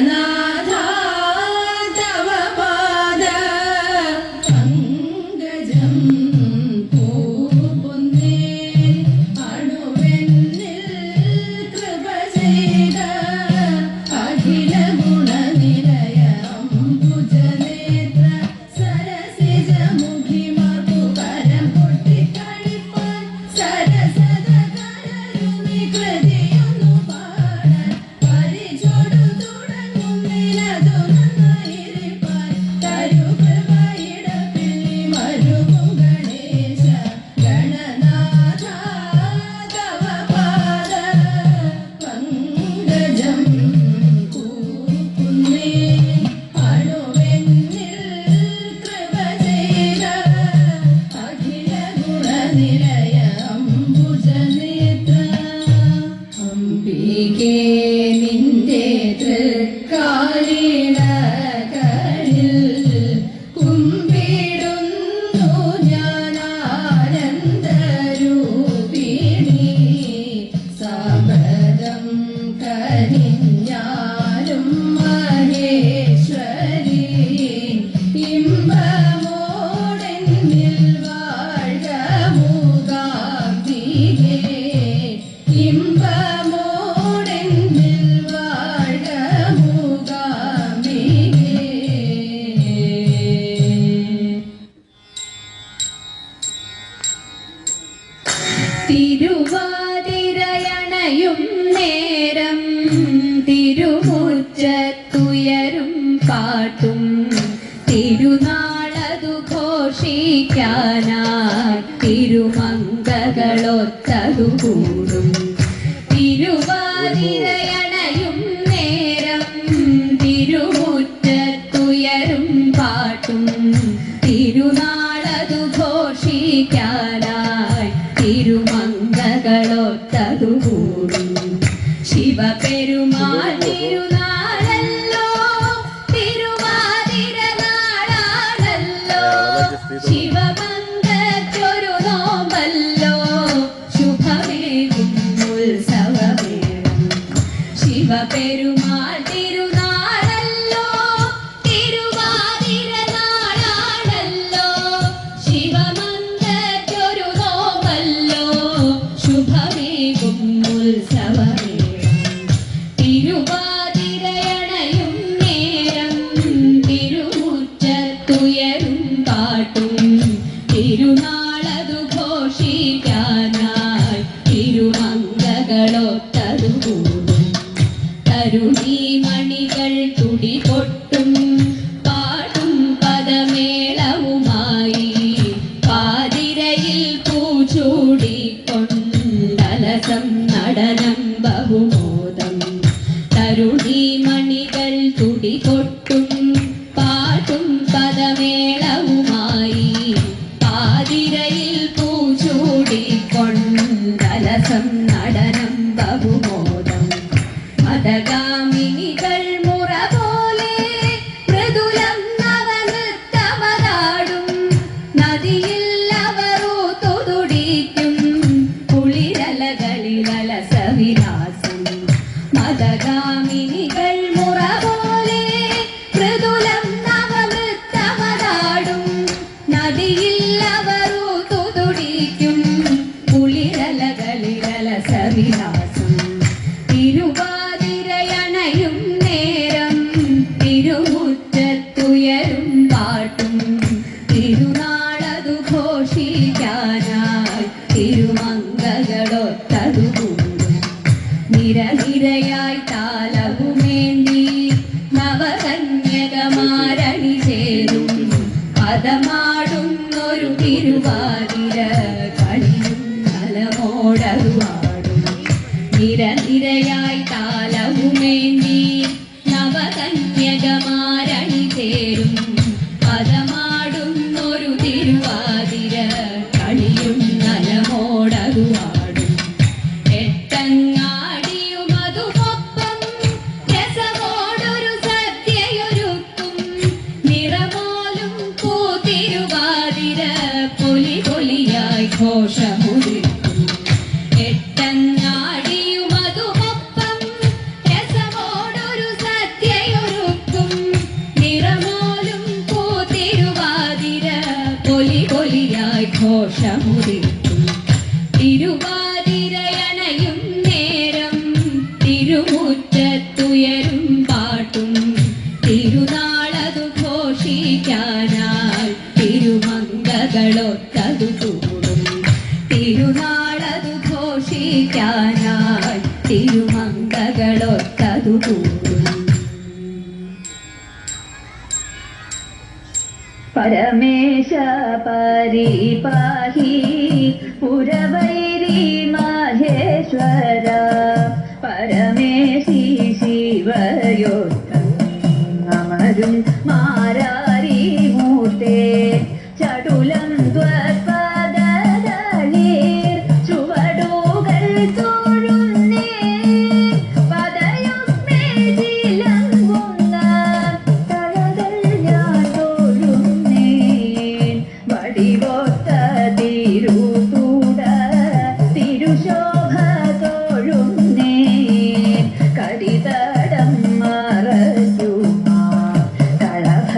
ഗണനാഥ തവ പാദ പങ്കജം പൂപ്പുന്നേ അണുവെന്നിൽ കൃപ ചെയ്ത അഖില ഗുണനിലയ അംബുജനേത്ര സരസിജ മുഖിമാർക്കു കരം പൊട്ടിക്കളിപ്പാൻ സരസത കരരുമി കൃതിയൊന്നു പാടാൻ പരിചൊടു തുടങ്ങുന്നിനതു നന്നായിരിപ്പാൻ തരു കൃപയിടപ്പിള്ളി മരുവും ഗണേശ ഗണനാഥ തവ പാദ പങ്കജം പൂക്കുന്നേ അണുവെന്നിൽ കൃപ ചെയ്ത അഖില ഗുണനിലയ അംബുജനേത്ര അംബികേ നിന്റെ തൃക്കാലിണകളിൽ കുമ്പിടുന്നു ഞാൻ ആനന്ദരൂപിണി സബദം കനിഞ്ഞാലും മഹേശ്വരി ഇമ്പമോടെന്നിൽ വാഴ്ക മൂകാംബികേ ഇമ്പമോടെന്നിൽ വാഴ്ക മൂകാംബികേ തിരുവാതിരയണയും നേരം തിരുമുറ്റത്തുയരും പാട്ടും തിരുനാളതു ഘോഷിക്കാനായി തിരുമംഗകളൊത്തതു കൂടും തിരുവാതിരയണയും നേരം തിരുമുറ്റത്തുയരും പാട്ടും തിരുനാളതു ഘോഷിക്കാനായി തിരുമംഗകളൊത്തതു കൂടും ശിവപെരുമാൾ തിരുനാളല്ലോ തിരുവാതിര നാളാണല്ലോ ശിവമംഗളൊരു നോമ്പല്ലോ ശുഭമേകും ഉത്സവമേളം ശിവപെരുമാൾ തിരുനാളല്ലോ തിരുവാതിര നാളാണല്ലോ ശിവമംഗളൊരു നോമ്പല്ലോ ശുഭമേകും ഉത്സവമേളം തിരുവാതിരയണയും നേരം തിരുമുറ്റത്തുയരും പാട്ടും തിരുനാളതു ഘോഷിക്കാനായി തിരുമംഗകളൊത്തതു കൂടും തരുണീമണികൾ തുടികൊട്ടും പാടും പദമേളവുമായി പാതിരയിൽ പൂച്ചൂടിക്കൊണ്ടലസം നടനം ബഹുമോദം തരുണീമണികൾ തുടികൊട്ടും പാട്ടും പദമേളവുമായി പാതിരയിൽ പൂച്ചൂടിക്കൊണ്ടലസം നടനം ബഹുമോദം മതഗാമിനികൾ മുറ പോലെ മൃദുലം നവനൃത്തമതാടും നദിയിൽ അവറു തൊതുടിക്കും കുളിരലകളിലസവിലാസം മതഗാമിനികൾ മുറ പോലെ മൃദുലം നവനൃത്തമതാടും നദിയിൽ അവറു തൊതുടിക്കും കുളിരലകളിലസവിലാസം തിരുവാതിരയണയും നേരം തിരുമുറ്റത്തുയരും പാട്ടും തിരുനാളതു ഘോഷിക്കാനായി തിരുമംഗകളൊത്തതു കൂടും നിരനിരയായി താലവുമേന്തി നവകന്യകമാരണി ചേരും പദമാടുന്നൊരു തിരുവാതിര കളിയും നലമോടരുവാടും നിരനിരയായി താലവുമേന്തി നവകന്യകമാരണി ചേരും പദമാടുന്നൊരു തിരുവാതിര കളിയും നലമോടരുവാടും എട്ടങ്ങാടിയുമതുമൊപ്പം രസമോടൊരു സദ്യയൊരുക്കും നിറമോലും പൂതിരുവാതിര പൊലി പൊലിയായി ഘോഷമുരുക്കും എട്ടങ്ങാടിയുമതുമൊപ്പം രസമോടൊരു സദ്യയൊരുക്കും തിരുമംഗകളൊത്തതു കൂടും. പരമേശ പരിപാഹി പുരവൈരി മഹേശ്വര പരമേശി ശിവയോദ്ധം അമരും മാരാരി മൂർത്തേ ചടുലം ത്വത്പദദളീർ ചുവടുകൾ തോഴുന്നേ പദയുഗ്മേ ചിലങ്കുന്ന തഴകൾ ഞാൻ തോഴുന്നേൻ വടിവൊത്ത തിരുതൂട തിരുശോഭ തോഴുന്നേൻ കരിതടം മറയുമാ കളഭ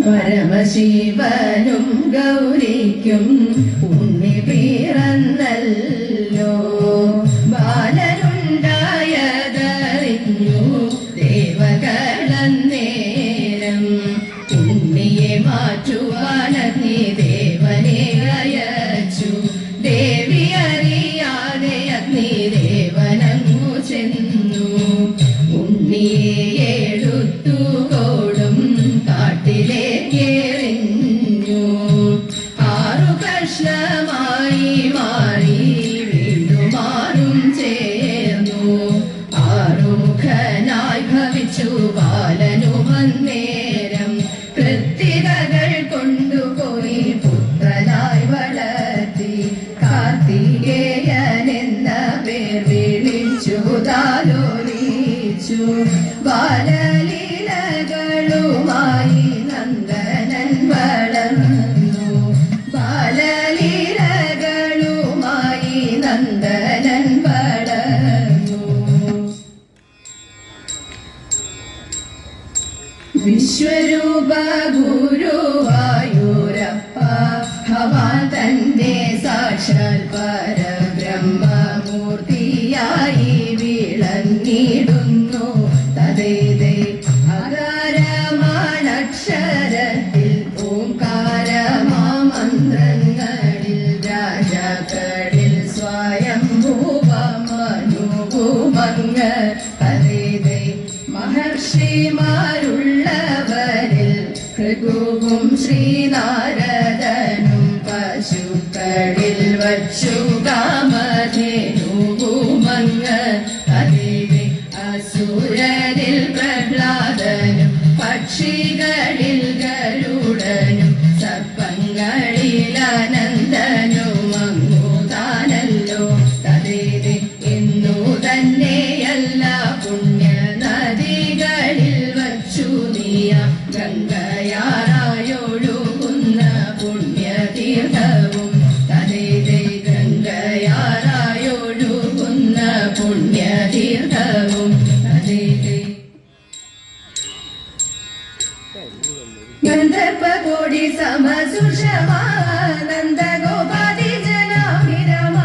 പരമശിവനും ഗൗരിക്കും ഉണ്ണി പിറന്നല്ലോ. ബാലനുണ്ടായതറിഞ്ഞു ദേവകളന്നേരം. ഉണ്ണിയെ മാറ്റുവാനഗ്നി ദേവനെ അയച്ചു. ദേവി അറിയാതെ അഗ്നിദേവനങ്ങു ചെന്നു. ഉണ്ണിയെ എടുത്തുകൊടും കാട്ടിലേക്കെറിഞ്ഞു. 6 കഷ്ണമായി മാറി വീണ്ടും 6ഉം ചേർന്നു. 6 മുഖനായി ഭവിച്ചു ബാലനുമന്നേരം. കൃത്തികകൾ കൊണ്ടുപോയി പുത്രനായി വളർത്തി. കാർത്തികേയനെന്ന പേർ വിളിച്ചു താലോലിച്ചു. ബാലലീലകളുമായി നന്ദനൻ വളർന്നു. ബാലലീലകളുമായി നന്ദനൻ വളർന്നു. വിശ്വരൂപ ഗുരുവായൂരപ്പ ഭവാൻ തന്റെ സാക്ഷാൽ പരബ്രഹ്മമൂർത്തിയായി വിളങ്ങിടുന്നു. തദേതേ അകാരമാണക്ഷരത്തിൽ ഓംകാരമാമന്ത്രങ്ങളിൽ രാജാക്കളിൽ സ്വയംഭൂവമനുഭൂമങ്ങ്. തദേതേ മഹർഷിമാരുള്ളവരിൽ ഭൃഗുവും ശ്രീനാരദനും. പശുക്കളിൽ വച്ചു കാമധേനുവുമങ്ങ്. തദേവേ അസുരരിൽ പ്രഹ്ലാദനും. പക്ഷികളിൽ ഗരുഡനും. സർപ്പങ്ങളിൽ അനന്തനും അങ്ങു താനല്ലോ. തദേവേ എന്നു തന്നെയല്ല പുണ്യ നദികളിൽ വച്ചു നീയ ഗംഗയാറായൊഴുകുന്ന പുണ്യതീർത്ഥവും. തദേതേ ഗംഗയാറായൊഴുകുന്ന പുണ്യതീർത്ഥവും. തദേതേ ഗന്ധർവകോടി സമസുഷമാനന്ദ ഗോപാതി ജനാഭിരമ.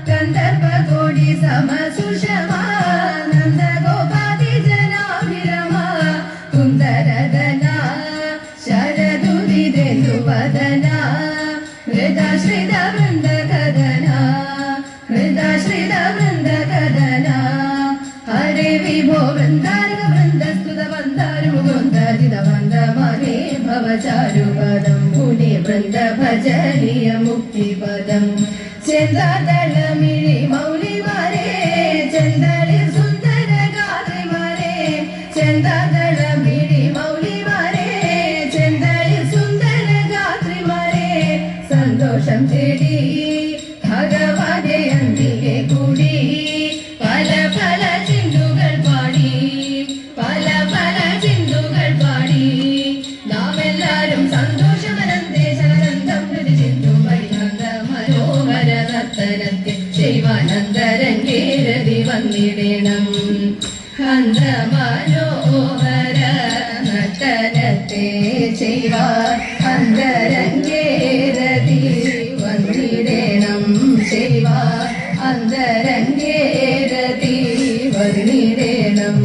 ഗന്ധർവകോടി സമസുഷമാനന്ദ ഗോപാതി ജനാഭിരമ. കുന്ദരദന ശരദുദിതേന്ദുവദന. ഹൃദാശ്രിത വൃന്ദകദന. ഹൃദാശ്രിത വൃന്ദകദന. ഹരേ വിഭോ വൃന്ദാരക വൃന്ദസ്തുത വന്ദാരു മുകുന്ദജിത വന്ദമഹേ ഭവചാരുപദം. മുനി വൃന്ദ ഭജനീയ മുക്തിപദം. ചെന്താതളമിഴി മൗലിമാരേ ചെന്തളിർ സുന്ദര ഗാത്രിമാരേ. ചെന്താതളമിഴി മൗലിമാരേ ചെന്തളിർ സുന്ദര ഗാത്രിമാരേ. സന്തോഷം തേടി ഭഗവാന്റെ അന്തികെ കൂടി. പല പല ചിന്തുകൾ പാടി. പല പല ചിന്തുകൾ പാടി. നാം എല്ലാരും സന്തോഷമനന്തേശാനന്ദം പ്രതി ചിന്തും പരിനന്ദ മനോഹര നർത്തനത്തെ ശൈവാനന്ദരംഗേരതി വന്നിടണം. ഹന്ത മനോഹര നർത്തനത്തെ ശൈവാൻ അന്തരംഗേരതി വന്നിടണം. ശൈവാൻ അന്തരംഗേരതി വന്നിടണം.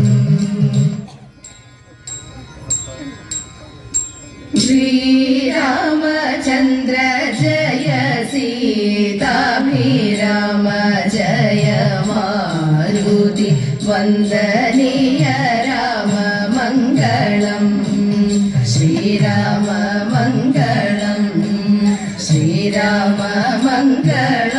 ശ്രീരാമചന്ദ്ര ജയ സീതാഭിരാമ ജയ മാരുതി വന്ദനീയ രാമ മംഗളം. ശ്രീരാമ മംഗളം. ശ്രീരാമ മംഗളം.